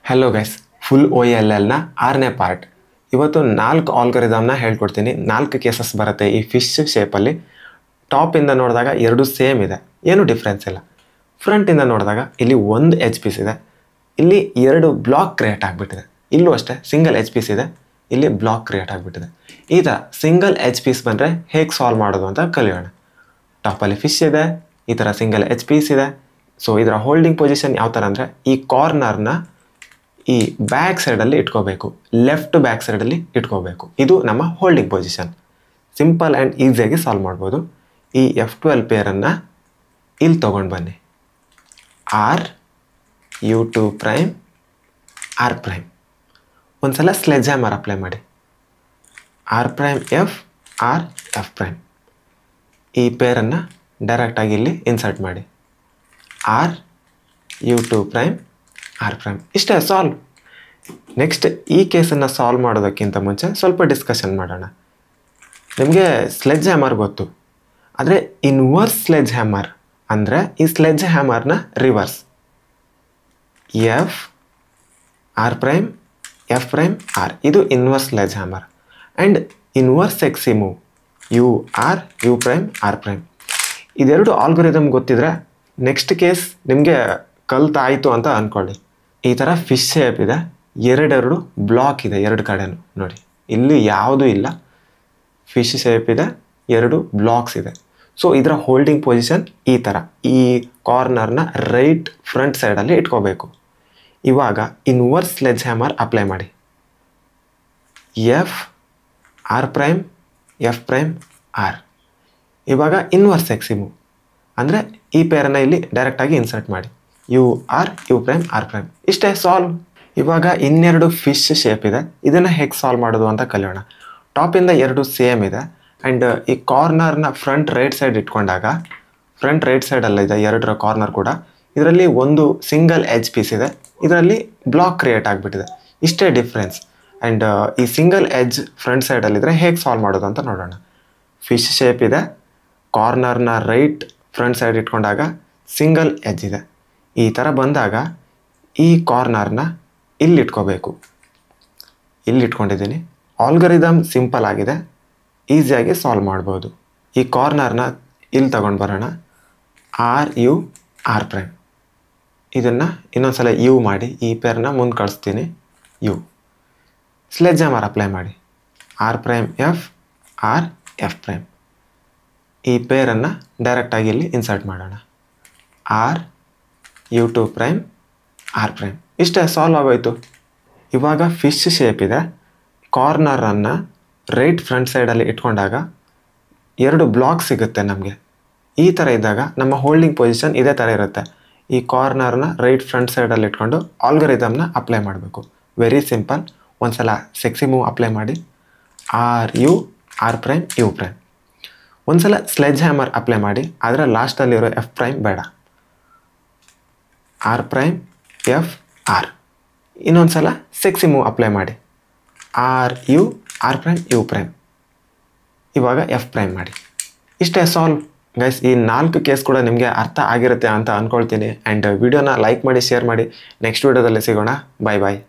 Hello guys, full O L ಎಲ್ನ 6ನೇ part. ಇವತ್ತು 4 ಆಲ್ಗರಿದಮ್ನ ಹೇಳ್ಕೊಡ್ತೀನಿ. 4 ಕೇಸಸ್ ಬರುತ್ತೆ ಈ ಫಿಶ್ ಶೇಪಲ್ಲಿ. ಟಾಪಿಂದ ನೋಡಿದಾಗ ಎರಡು ಸೇಮ್ ಇದೆ, ಏನು ಡಿಫ್ರೆನ್ಸ್ ಇಲ್ಲ. ಫ್ರಂಟಿಂದ ನೋಡಿದಾಗ ಇಲ್ಲಿ ಒಂದು ಎಚ್ ಪೀಸ್ ಇದೆ, ಇಲ್ಲಿ 2 ಬ್ಲಾಕ್ ಕ್ರಿಯೇಟ್ ಆಗಿಬಿಟ್ಟಿದೆ. ಇಲ್ಲೂ ಅಷ್ಟೇ ಸಿಂಗಲ್ ಎಚ್ ಪೀಸ್ ಇದೆ, ಇಲ್ಲಿ ಬ್ಲಾಕ್ ಕ್ರಿಯೇಟ್ ಆಗಿಬಿಟ್ಟಿದೆ. ಈ ಥರ ಸಿಂಗಲ್ ಎಚ್ ಪೀಸ್ ಬಂದರೆ ಹೇಗೆ ಸಾಲ್ವ್ ಮಾಡೋದು ಅಂತ ಕಲಿಯೋಣ. ಟಾಪಲ್ಲಿ ಫಿಶ್ ಇದೆ, ಈ ಥರ ಸಿಂಗಲ್ ಎಚ್ ಪೀಸ್ ಇದೆ. ಸೊ ಇದರ ಹೋಲ್ಡಿಂಗ್ ಪೊಸಿಷನ್ ಯಾವ ಥರ ಅಂದರೆ, ಈ ಕಾರ್ನರ್ನ ಈ ಬ್ಯಾಕ್ ಸೈಡಲ್ಲಿ ಇಟ್ಕೋಬೇಕು, ಲೆಫ್ಟ್ ಬ್ಯಾಕ್ ಸೈಡಲ್ಲಿ ಇಟ್ಕೋಬೇಕು. ಇದು ನಮ್ಮ ಹೋಲ್ಡಿಂಗ್ ಪೊಸಿಷನ್. ಸಿಂಪಲ್ ಆ್ಯಂಡ್ ಈಸಿಯಾಗಿ ಸಾಲ್ವ್ ಮಾಡ್ಬೋದು. ಈ F12 ಪೇರನ್ನು ಇಲ್ಲಿ ತೊಗೊಂಡು ಬನ್ನಿ. RU2 prime R prime. ಒಂದು ಸಲ ಸ್ಲೆಡ್ಜ್ ಹ್ಯಾಮರ್ ಅಪ್ಲೈ ಮಾಡಿ. R prime F R F prime. ಈ ಪೇರನ್ನು ಡೈರೆಕ್ಟಾಗಿ ಇಲ್ಲಿ ಇನ್ಸರ್ಟ್ ಮಾಡಿ. RU2 prime R prime. ಇಷ್ಟೇ ಸಾಲ್ವ್. ನೆಕ್ಸ್ಟ್ ಈ ಕೇಸನ್ನು ಸಾಲ್ವ್ ಮಾಡೋದಕ್ಕಿಂತ ಮುಂಚೆ ಸ್ವಲ್ಪ ಡಿಸ್ಕಷನ್ ಮಾಡೋಣ. ನಿಮಗೆ ಸ್ಲೆಡ್ಜ್ ಹ್ಯಾಮರ್ ಗೊತ್ತು, ಆದರೆ ಇನ್ವರ್ಸ್ ಸ್ಲೆಡ್ಜ್ ಹ್ಯಾಮರ್ ಅಂದರೆ ಈ ಸ್ಲೆಡ್ಜ್ ಹ್ಯಾಮರ್ನ reverse. F R prime F prime R, ಇದು inverse sledge hammer. And inverse ಎಕ್ಸಿ move U prime R prime. ಇದೆರಡು ಆಲ್ಗೊರಿದಮ್ ಗೊತ್ತಿದ್ರೆ ನೆಕ್ಸ್ಟ್ ಕೇಸ್ ನಿಮಗೆ ಕಲ್ತಾಯಿತು ಅಂತ ಅಂದ್ಕೊಳ್ಳಿ. ಈ ಥರ ಫಿಶ್ ಶೇಪ್ ಇದೆ, ಎರಡೆರಡು ಬ್ಲಾಕ್ ಇದೆ ಎರಡು ಕಡೆನೂ. ನೋಡಿ ಇಲ್ಲಿ ಯಾವುದೂ ಇಲ್ಲ, ಫಿಶ್ ಶೇಪ್ ಇದೆ, 2 ಬ್ಲಾಕ್ಸ್ ಇದೆ. ಸೊ ಇದರ ಹೋಲ್ಡಿಂಗ್ ಪೊಸಿಷನ್ ಈ ಥರ, ಈ ಕಾರ್ನರ್ನ ರೈಟ್ ಫ್ರಂಟ್ ಸೈಡಲ್ಲಿ ಇಟ್ಕೋಬೇಕು. ಇವಾಗ ಇನ್ವರ್ಸ್ ಸ್ಲೆಡ್ಜ್ ಹ್ಯಾಮರ್ ಅಪ್ಲೈ ಮಾಡಿ. F R prime F prime R. ಇವಾಗ ಇನ್ವರ್ಸ್ ಎಕ್ಸಿ ಮೂವ್ ಅಂದರೆ ಈ ಪೇರನ್ನು ಇಲ್ಲಿ ಡೈರೆಕ್ಟಾಗಿ ಇನ್ಸರ್ಟ್ ಮಾಡಿ. U prime R prime. ಇಷ್ಟೇ ಸಾಲ್ವ್. ಇವಾಗ ಇನ್ನೆರಡು ಫಿಶ್ ಶೇಪ್ ಇದೆ, ಇದನ್ನು ಹೇಗೆ ಸಾಲ್ವ್ ಮಾಡೋದು ಅಂತ ಕಲಿಯೋಣ. ಟಾಪಿಂದ 2 ಸೇಮ್ ಇದೆ. ಆ್ಯಂಡ್ ಈ ಕಾರ್ನರ್ನ ಫ್ರಂಟ್ ರೈಟ್ ಸೈಡ್ ಇಟ್ಕೊಂಡಾಗ, ಫ್ರಂಟ್ ರೈಟ್ ಸೈಡಲ್ಲ ಇದೆ 2ರ ಕಾರ್ನರ್ ಕೂಡ, ಇದರಲ್ಲಿ ಒಂದು ಸಿಂಗಲ್ ಎಜ್ ಪೀಸ್ ಇದೆ, ಇದರಲ್ಲಿ ಬ್ಲಾಕ್ ಕ್ರಿಯೇಟ್ ಆಗಿಬಿಟ್ಟಿದೆ. ಇಷ್ಟೇ ಡಿಫ್ರೆನ್ಸ್. ಆ್ಯಂಡ್ ಈ ಸಿಂಗಲ್ ಎಜ್ ಫ್ರಂಟ್ ಸೈಡಲ್ಲಿದ್ದರೆ ಹೇಗೆ ಸಾಲ್ವ್ ಮಾಡೋದು ಅಂತ ನೋಡೋಣ. ಫಿಶ್ ಶೇಪ್ ಇದೆ, ಕಾರ್ನರ್ನ ರೈಟ್ ಫ್ರಂಟ್ ಸೈಡ್ ಇಟ್ಕೊಂಡಾಗ ಸಿಂಗಲ್ ಎಜ್ ಇದೆ. ಈ ಥರ ಬಂದಾಗ ಈ ಕಾರ್ನರ್ನ ಇಲ್ಲಿ ಇಟ್ಕೋಬೇಕು. ಇಲ್ಲಿ ಇಟ್ಕೊಂಡಿದ್ದೀನಿ. ಆಲ್ಗರಿದಮ್ ಸಿಂಪಲ್ ಆಗಿದೆ, ಈಸಿಯಾಗಿ ಸಾಲ್ವ್ ಮಾಡ್ಬೋದು. ಈ ಕಾರ್ನರ್ನ ಇಲ್ಲಿ ತಗೊಂಡು ಬರೋಣ. RU R prime. ಇದನ್ನು ಇನ್ನೊಂದು ಸಲ U ಮಾಡಿ, ಈ ಪೇರನ್ನ ಮುಂದೆ ಕಳಿಸ್ತೀನಿ. U. ಸ್ಲೆಡ್ಜ್ ಹ್ಯಾಮರ್ ಅಪ್ಲೈ ಮಾಡಿ. R prime F R F prime. ಈ ಪೇರನ್ನು ಡೈರೆಕ್ಟಾಗಿ ಇಲ್ಲಿ ಇನ್ಸರ್ಟ್ ಮಾಡೋಣ. RU2 prime R prime. ಇಷ್ಟೇ ಸಾಲ್ವ್ ಆಗೋಯ್ತು. ಇವಾಗ ಫಿಶ್ ಶೇಪ್ ಇದೆ, ಕಾರ್ನರನ್ನು ರೈಟ್ ಫ್ರಂಟ್ ಸೈಡಲ್ಲಿ ಇಟ್ಕೊಂಡಾಗ 2 ಬ್ಲಾಕ್ ಸಿಗುತ್ತೆ ನಮಗೆ. ಈ ಥರ ಇದ್ದಾಗ ನಮ್ಮ ಹೋಲ್ಡಿಂಗ್ ಪೊಸಿಷನ್ ಇದೇ ಥರ ಇರುತ್ತೆ. ಈ ಕಾರ್ನರ್ನ ರೈಟ್ ಫ್ರಂಟ್ ಸೈಡಲ್ಲಿ ಇಟ್ಕೊಂಡು ಆಲ್ಗರಿದಮ್ನ ಅಪ್ಲೈ ಮಾಡಬೇಕು. Very simple. ಒಂದು ಸಲ ಸೆಕ್ಸಿ ಮೂವ್ ಅಪ್ಲೈ ಮಾಡಿ. RU R prime U prime. ಒಂದು ಸಲ ಸ್ಲೆಡ್ಜ್ ಹ್ಯಾಮರ್ ಅಪ್ಲೈ ಮಾಡಿ, ಆದರೆ ಲಾಸ್ಟಲ್ಲಿರೋ F ಪ್ರೈಮ್ ಬೇಡ. R prime F R. ಇನ್ನೊಂದು ಸಲ ಸೆಕ್ಸಿ ಮೂವ್ ಅಪ್ಲೈ ಮಾಡಿ. RU R prime U prime. ಇವಾಗ F ಪ್ರೈಮ್ ಮಾಡಿ. ಇಷ್ಟೇ ಸಾಲ್ವ್. ಗೈಸ್, ಈ 4 ಕೇಸ್ ಕೂಡ ನಿಮಗೆ ಅರ್ಥ ಆಗಿರುತ್ತೆ ಅಂತ ಅಂದ್ಕೊಳ್ತೀನಿ. ಆ್ಯಂಡ್ ವಿಡಿಯೋನ ಲೈಕ್ ಮಾಡಿ, ಶೇರ್ ಮಾಡಿ. ನೆಕ್ಸ್ಟ್ ವಿಡಿಯೋದಲ್ಲಿ ಸಿಗೋಣ. ಬಾಯ್ ಬಾಯ್.